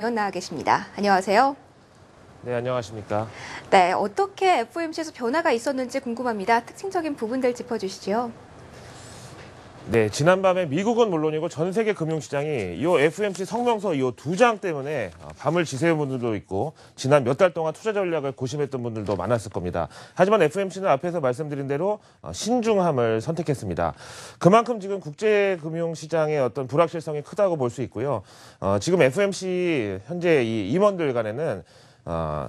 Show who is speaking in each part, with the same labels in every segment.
Speaker 1: 의원 나와 계십니다. 안녕하세요.
Speaker 2: 네, 안녕하십니까.
Speaker 1: 네, 어떻게 FOMC에서 변화가 있었는지 궁금합니다. 특징적인 부분들 짚어주시죠.
Speaker 2: 네, 지난밤에 미국은 물론이고 전 세계 금융시장이 이 FOMC 성명서 이 두 장 때문에 밤을 지새운 분들도 있고 지난 몇 달 동안 투자 전략을 고심했던 분들도 많았을 겁니다. 하지만 FOMC는 앞에서 말씀드린 대로 신중함을 선택했습니다. 그만큼 지금 국제 금융시장의 어떤 불확실성이 크다고 볼 수 있고요. 지금 FOMC 현재 이 임원들 간에는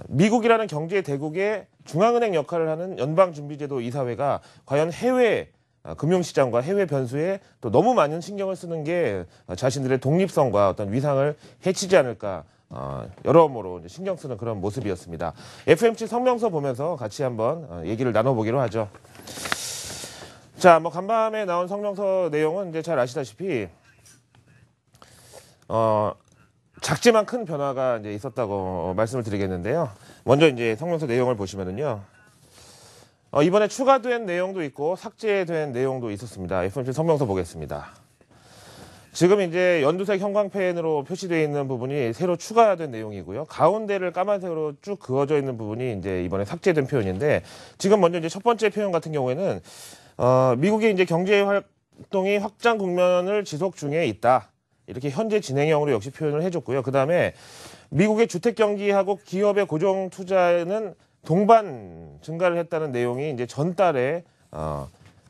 Speaker 2: 미국이라는 경제 대국의 중앙은행 역할을 하는 연방준비제도 이사회가 과연 해외 금융시장과 해외 변수에 또 너무 많은 신경을 쓰는 게 자신들의 독립성과 어떤 위상을 해치지 않을까 여러모로 신경 쓰는 그런 모습이었습니다. FOMC 성명서 보면서 같이 한번 얘기를 나눠보기로 하죠. 자, 간밤에 나온 성명서 내용은 이제 잘 아시다시피 작지만 큰 변화가 이제 있었다고 말씀을 드리겠는데요. 먼저 이제 성명서 내용을 보시면은요. 이번에 추가된 내용도 있고 삭제된 내용도 있었습니다. FOMC 성명서 보겠습니다. 지금 이제 연두색 형광펜으로 표시되어 있는 부분이 새로 추가된 내용이고요. 가운데를 까만색으로 쭉 그어져 있는 부분이 이제 이번에 삭제된 표현인데 지금 먼저 이제 첫 번째 표현 같은 경우에는 미국의 이제 경제 활동이 확장 국면을 지속 중에 있다. 이렇게 현재 진행형으로 역시 표현을 해줬고요. 그 다음에 미국의 주택 경기하고 기업의 고정 투자는 동반 증가를 했다는 내용이 이제 전달에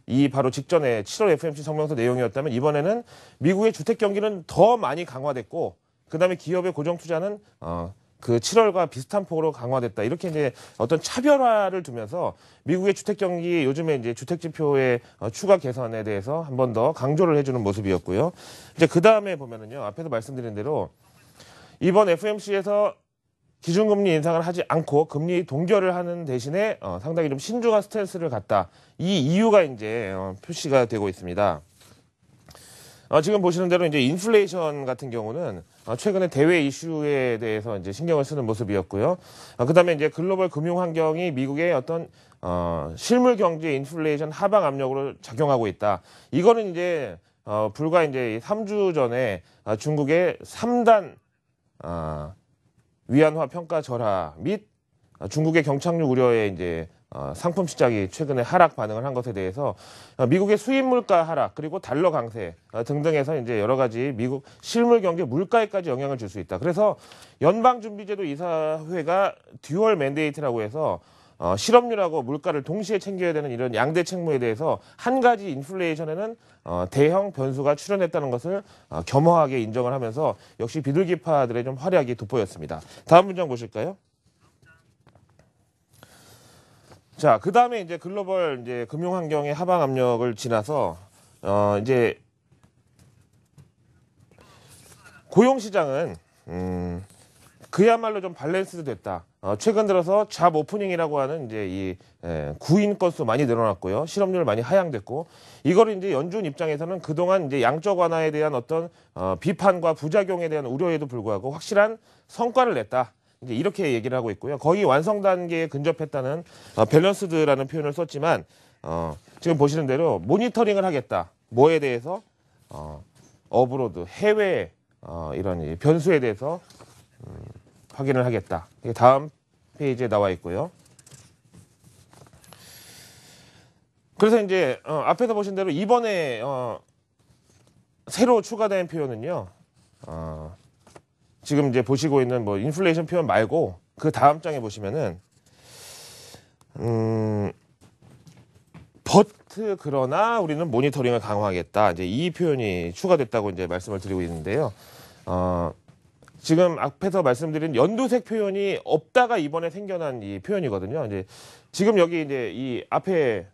Speaker 2: 이 바로 직전에 7월 FOMC 성명서 내용이었다면 이번에는 미국의 주택 경기는 더 많이 강화됐고 그다음에 기업의 고정 투자는 그 7월과 비슷한 폭으로 강화됐다. 이렇게 이제 어떤 차별화를 두면서 미국의 주택 경기 요즘에 이제 주택 지표의 추가 개선에 대해서 한 번 더 강조를 해주는 모습이었고요. 이제 그 다음에 보면은요 앞에서 말씀드린 대로 이번 FOMC에서 기준금리 인상을 하지 않고 금리 동결을 하는 대신에 상당히 좀 신중한 스탠스를 갖다. 이 이유가 이제 표시가 되고 있습니다. 지금 보시는 대로 이제 인플레이션 같은 경우는 최근에 대외 이슈에 대해서 이제 신경을 쓰는 모습이었고요. 그다음에 이제 글로벌 금융 환경이 미국의 어떤 실물 경제 인플레이션 하방 압력으로 작용하고 있다. 이거는 이제 불과 이제 3주 전에 중국의 3단 위안화 평가 절하 및 중국의 경착륙 우려에 이제 상품 시장이 최근에 하락 반응을 한 것에 대해서 미국의 수입 물가 하락 그리고 달러 강세 등등에서 이제 여러 가지 미국 실물 경제 물가에까지 영향을 줄 수 있다. 그래서 연방준비제도 이사회가 듀얼 맨데이트라고 해서 실업률하고 물가를 동시에 챙겨야 되는 이런 양대 책무에 대해서 한 가지 인플레이션에는 대형 변수가 출현했다는 것을 겸허하게 인정을 하면서 역시 비둘기파들의 좀 활약이 돋보였습니다. 다음 문장 보실까요? 자, 그 다음에 이제 글로벌 이제 금융 환경의 하방 압력을 지나서 이제 고용 시장은 그야말로 좀 밸런스도 됐다. 최근 들어서 잡 오프닝이라고 하는 이제 이 구인 건수 많이 늘어났고요. 실업률 많이 하향됐고 이거를 이제 연준 입장에서는 그동안 이제 양적 완화에 대한 어떤 비판과 부작용에 대한 우려에도 불구하고 확실한 성과를 냈다. 이제 이렇게 얘기를 하고 있고요. 거의 완성 단계에 근접했다는 밸런스드라는 표현을 썼지만 지금 보시는 대로 모니터링을 하겠다. 뭐에 대해서 어브로드 해외 이런 변수에 대해서 확인을 하겠다. 이게 다음 페이지에 나와 있고요. 그래서 이제 앞에서 보신 대로 이번에 새로 추가된 표현은요. 지금 이제 보시고 있는 인플레이션 표현 말고 그 다음 장에 보시면은 버트 그러나 우리는 모니터링을 강화하겠다. 이제 이 표현이 추가됐다고 이제 말씀을 드리고 있는데요. 지금 앞에서 말씀드린 연두색 표현이 없다가 이번에 생겨난 이 표현이거든요. 이제 지금 여기 이제 이 앞에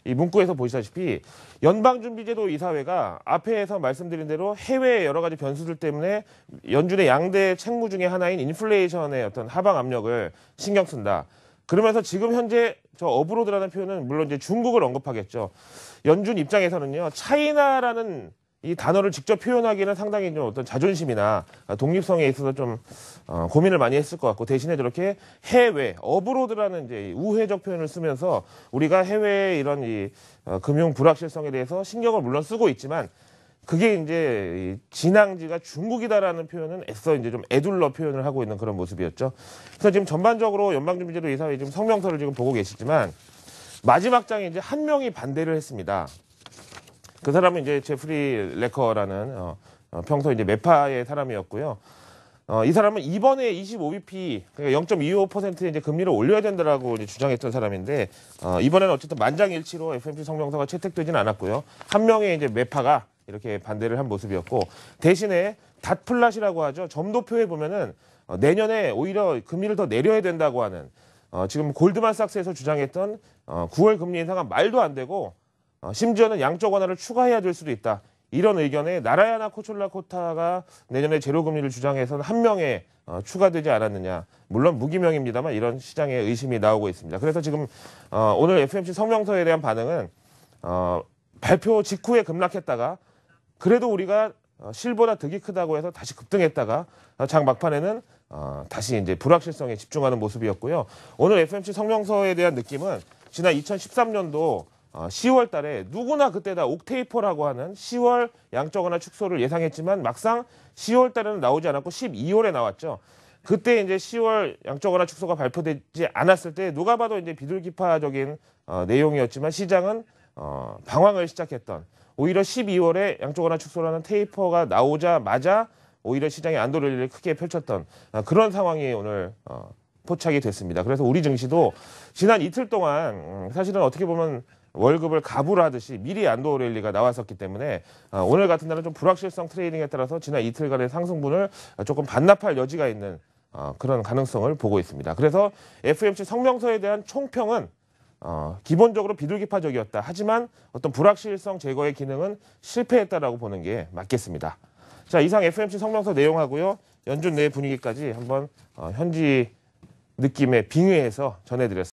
Speaker 2: 이 문구에서 보시다시피 연방준비제도 이사회가 앞에서 말씀드린 대로 해외 여러 가지 변수들 때문에 연준의 양대 책무 중에 하나인 인플레이션의 어떤 하방 압력을 신경 쓴다. 그러면서 지금 현재 저 어브로드라는 표현은 물론 이제 중국을 언급하겠죠. 연준 입장에서는요, 차이나라는 이 단어를 직접 표현하기는 상당히 좀 어떤 자존심이나 독립성에 있어서 좀 고민을 많이 했을 것 같고 대신에 저렇게 해외 어브로드라는 이제 우회적 표현을 쓰면서 우리가 해외의 이런 이 금융 불확실성에 대해서 신경을 물론 쓰고 있지만 그게 이제 이 진앙지가 중국이다라는 표현은 애써 이제 좀 애둘러 표현을 하고 있는 그런 모습이었죠. 그래서 지금 전반적으로 연방준비제도 이사회 지금 성명서를 지금 보고 계시지만 마지막 장에 이제 한 명이 반대를 했습니다. 그 사람은 이제 제프리 레커라는 평소 이제 매파의 사람이었고요. 이 사람은 이번에 25bp, 그러니까 0.25%의 이제 금리를 올려야 된다라고 이제 주장했던 사람인데, 이번에는 어쨌든 만장일치로 FOMC 성명서가 채택되지는 않았고요. 한 명의 이제 매파가 이렇게 반대를 한 모습이었고, 대신에 닷플랫이라고 하죠. 점도표에 보면은 내년에 오히려 금리를 더 내려야 된다고 하는, 지금 골드만삭스에서 주장했던 9월 금리 인상은 말도 안 되고, 심지어는 양적 완화를 추가해야 될 수도 있다. 이런 의견에 나라야나 코촐라코타가 내년에 제로금리를 주장해서는 한 명에 추가되지 않았느냐. 물론 무기명입니다만 이런 시장의 의심이 나오고 있습니다. 그래서 지금 오늘 FOMC 성명서에 대한 반응은 발표 직후에 급락했다가 그래도 우리가 실보다 득이 크다고 해서 다시 급등했다가 장 막판에는 다시 이제 불확실성에 집중하는 모습이었고요. 오늘 FOMC 성명서에 대한 느낌은 지난 2013년도 10월 달에 누구나 그때 다 옥테이퍼라고 하는 10월 양적 완화 축소를 예상했지만 막상 10월 달에는 나오지 않았고 12월에 나왔죠. 그때 이제 10월 양적 완화 축소가 발표되지 않았을 때 누가 봐도 이제 비둘기파적인 내용이었지만 시장은 방황을 시작했던 오히려 12월에 양적 완화 축소라는 테이퍼가 나오자마자 오히려 시장의 안도를 크게 펼쳤던 그런 상황이 오늘 포착이 됐습니다. 그래서 우리 증시도 지난 이틀 동안 사실은 어떻게 보면 월급을 갑으로 하듯이 미리 안도 랠리가 나왔었기 때문에 오늘 같은 날은 좀 불확실성 트레이딩에 따라서 지난 이틀간의 상승분을 조금 반납할 여지가 있는 그런 가능성을 보고 있습니다. 그래서 FOMC 성명서에 대한 총평은 기본적으로 비둘기파적이었다. 하지만 어떤 불확실성 제거의 기능은 실패했다라고 보는 게 맞겠습니다. 자, 이상 FOMC 성명서 내용하고요. 연준 내 분위기까지 한번 현지 느낌에 빙의해서 전해드렸습니다.